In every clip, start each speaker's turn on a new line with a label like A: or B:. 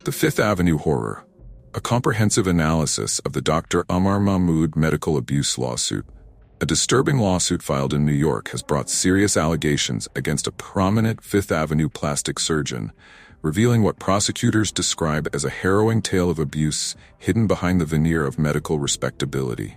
A: The Fifth Avenue Horror, a comprehensive analysis of the Dr. Amar Mahmud medical abuse lawsuit. A disturbing lawsuit filed in New York has brought serious allegations against a prominent Fifth Avenue plastic surgeon, revealing what prosecutors describe as a harrowing tale of abuse hidden behind the veneer of medical respectability.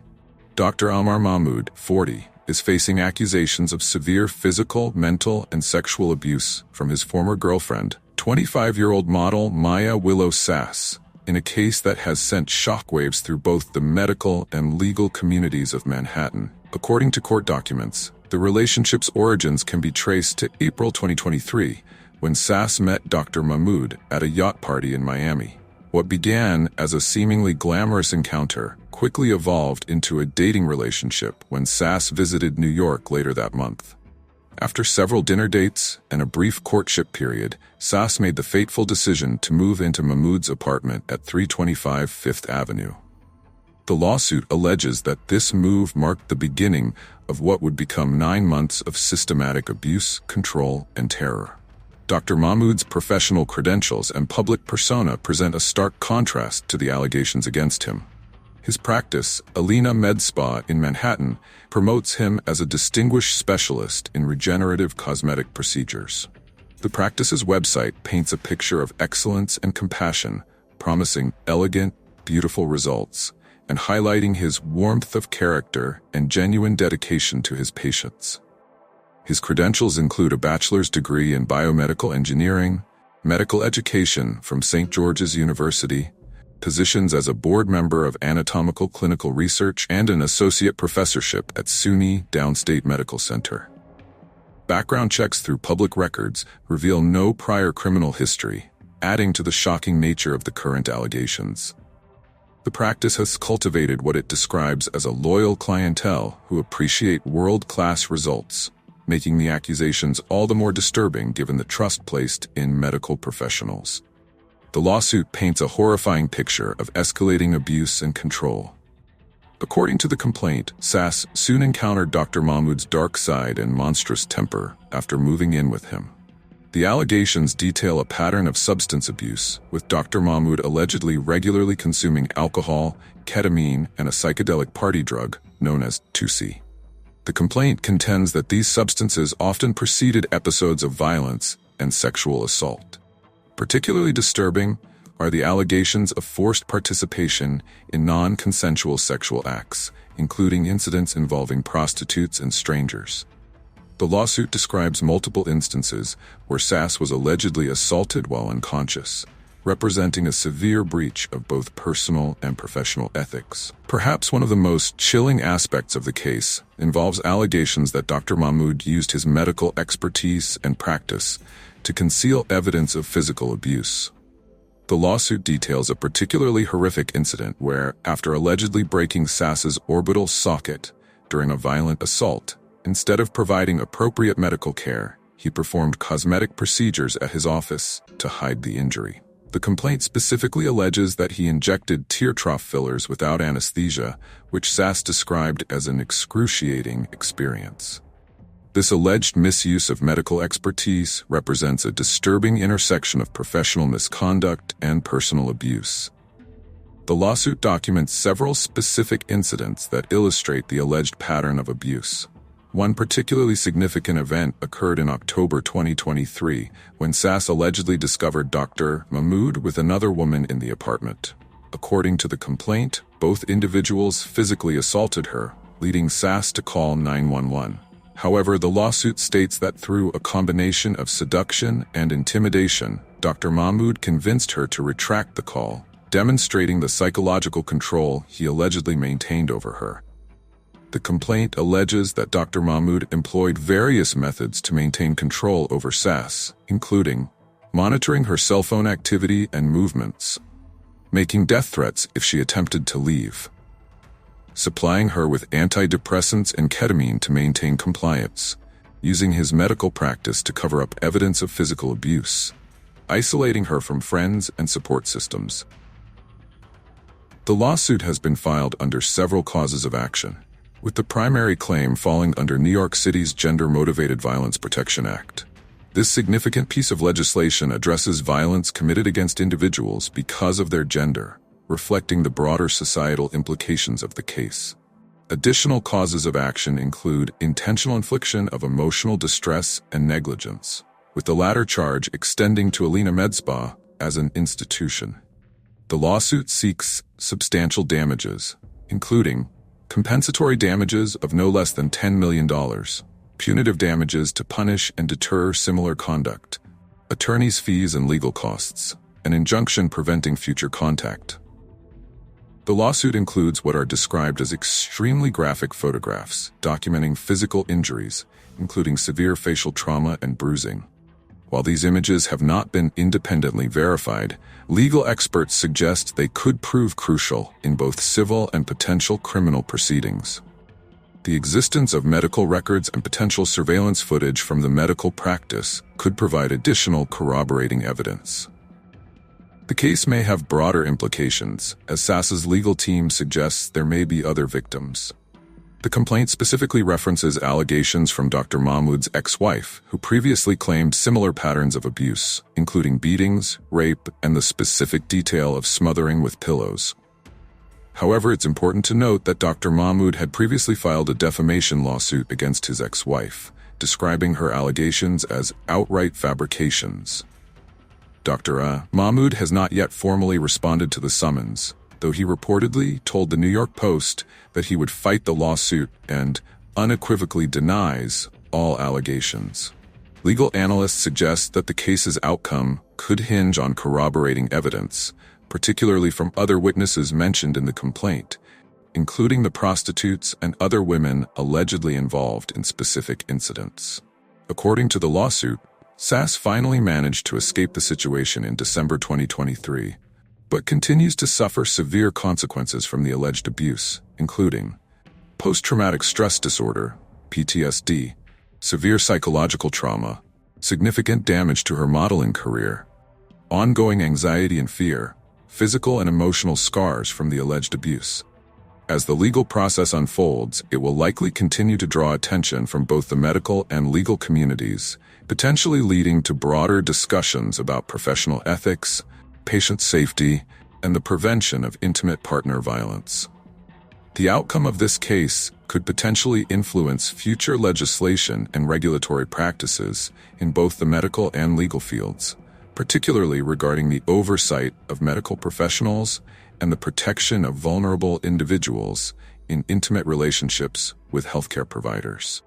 A: Dr. Amar Mahmud, 40, is facing accusations of severe physical, mental, and sexual abuse from his former girlfriend, 25-year-old model Maya Willow Sass, in a case that has sent shockwaves through both the medical and legal communities of Manhattan. According to court documents, the relationship's origins can be traced to April 2023, when Sass met Dr. Mahmud at a yacht party in Miami. What began as a seemingly glamorous encounter quickly evolved into a dating relationship when Sass visited New York later that month. After several dinner dates and a brief courtship period, Sass made the fateful decision to move into Mahmud's apartment at 325 Fifth Avenue. The lawsuit alleges that this move marked the beginning of what would become 9 months of systematic abuse, control, and terror. Dr. Mahmud's professional credentials and public persona present a stark contrast to the allegations against him. His practice, Alina Med Spa in Manhattan, promotes him as a distinguished specialist in regenerative cosmetic procedures. The practice's website paints a picture of excellence and compassion, promising elegant, beautiful results, and highlighting his warmth of character and genuine dedication to his patients. His credentials include a bachelor's degree in biomedical engineering, medical education from St. George's University, positions as a board member of anatomical clinical research, and an associate professorship at SUNY Downstate Medical Center. Background checks through public records reveal no prior criminal history, adding to the shocking nature of the current allegations. The practice has cultivated what it describes as a loyal clientele who appreciate world-class results, making the accusations all the more disturbing given the trust placed in medical professionals. The lawsuit paints a horrifying picture of escalating abuse and control. According to the complaint, Sass soon encountered Dr. Mahmud's dark side and monstrous temper after moving in with him. The allegations detail a pattern of substance abuse, with Dr. Mahmud allegedly regularly consuming alcohol, ketamine, and a psychedelic party drug known as 2C. The complaint contends that these substances often preceded episodes of violence and sexual assault. Particularly disturbing are the allegations of forced participation in non-consensual sexual acts, including incidents involving prostitutes and strangers. The lawsuit describes multiple instances where Sass was allegedly assaulted while unconscious, representing a severe breach of both personal and professional ethics. Perhaps one of the most chilling aspects of the case involves allegations that Dr. Mahmud used his medical expertise and practice to conceal evidence of physical abuse. The lawsuit details a particularly horrific incident where, after allegedly breaking Sass's orbital socket during a violent assault, instead of providing appropriate medical care, he performed cosmetic procedures at his office to hide the injury. The complaint specifically alleges that he injected tear trough fillers without anesthesia, which Sass described as an excruciating experience. This alleged misuse of medical expertise represents a disturbing intersection of professional misconduct and personal abuse. The lawsuit documents several specific incidents that illustrate the alleged pattern of abuse. One particularly significant event occurred in October 2023, when Sass allegedly discovered Dr. Mahmud with another woman in the apartment. According to the complaint, both individuals physically assaulted her, leading Sass to call 911. However, the lawsuit states that through a combination of seduction and intimidation, Dr. Mahmud convinced her to retract the call, demonstrating the psychological control he allegedly maintained over her. The complaint alleges that Dr. Mahmud employed various methods to maintain control over Sass, including monitoring her cell phone activity and movements, making death threats if she attempted to leave, supplying her with antidepressants and ketamine to maintain compliance, using his medical practice to cover up evidence of physical abuse, isolating her from friends and support systems. The lawsuit has been filed under several causes of action, with the primary claim falling under New York City's Gender-Motivated Violence Protection Act. This significant piece of legislation addresses violence committed against individuals because of their gender, reflecting the broader societal implications of the case. Additional causes of action include intentional infliction of emotional distress and negligence, with the latter charge extending to Alina Medspa as an institution. The lawsuit seeks substantial damages, including compensatory damages of no less than $10 million, punitive damages to punish and deter similar conduct, attorney's fees and legal costs, an injunction preventing future contact. The lawsuit includes what are described as extremely graphic photographs documenting physical injuries, including severe facial trauma and bruising. While these images have not been independently verified, legal experts suggest they could prove crucial in both civil and potential criminal proceedings. The existence of medical records and potential surveillance footage from the medical practice could provide additional corroborating evidence. The case may have broader implications, as SAS's legal team suggests there may be other victims. The complaint specifically references allegations from Dr. Mahmud's ex-wife, who previously claimed similar patterns of abuse, including beatings, rape, and the specific detail of smothering with pillows. However, it's important to note that Dr. Mahmud had previously filed a defamation lawsuit against his ex-wife, describing her allegations as outright fabrications. Dr. Mahmud has not yet formally responded to the summons, though he reportedly told the New York Post that he would fight the lawsuit and unequivocally denies all allegations. Legal analysts suggest that the case's outcome could hinge on corroborating evidence, particularly from other witnesses mentioned in the complaint, including the prostitutes and other women allegedly involved in specific incidents. According to the lawsuit, SAS finally managed to escape the situation in December 2023, but continues to suffer severe consequences from the alleged abuse, including post-traumatic stress disorder, PTSD, severe psychological trauma, significant damage to her modeling career, ongoing anxiety and fear, physical and emotional scars from the alleged abuse. As the legal process unfolds, it will likely continue to draw attention from both the medical and legal communities, potentially leading to broader discussions about professional ethics, patient safety, and the prevention of intimate partner violence. The outcome of this case could potentially influence future legislation and regulatory practices in both the medical and legal fields, particularly regarding the oversight of medical professionals and the protection of vulnerable individuals in intimate relationships with healthcare providers.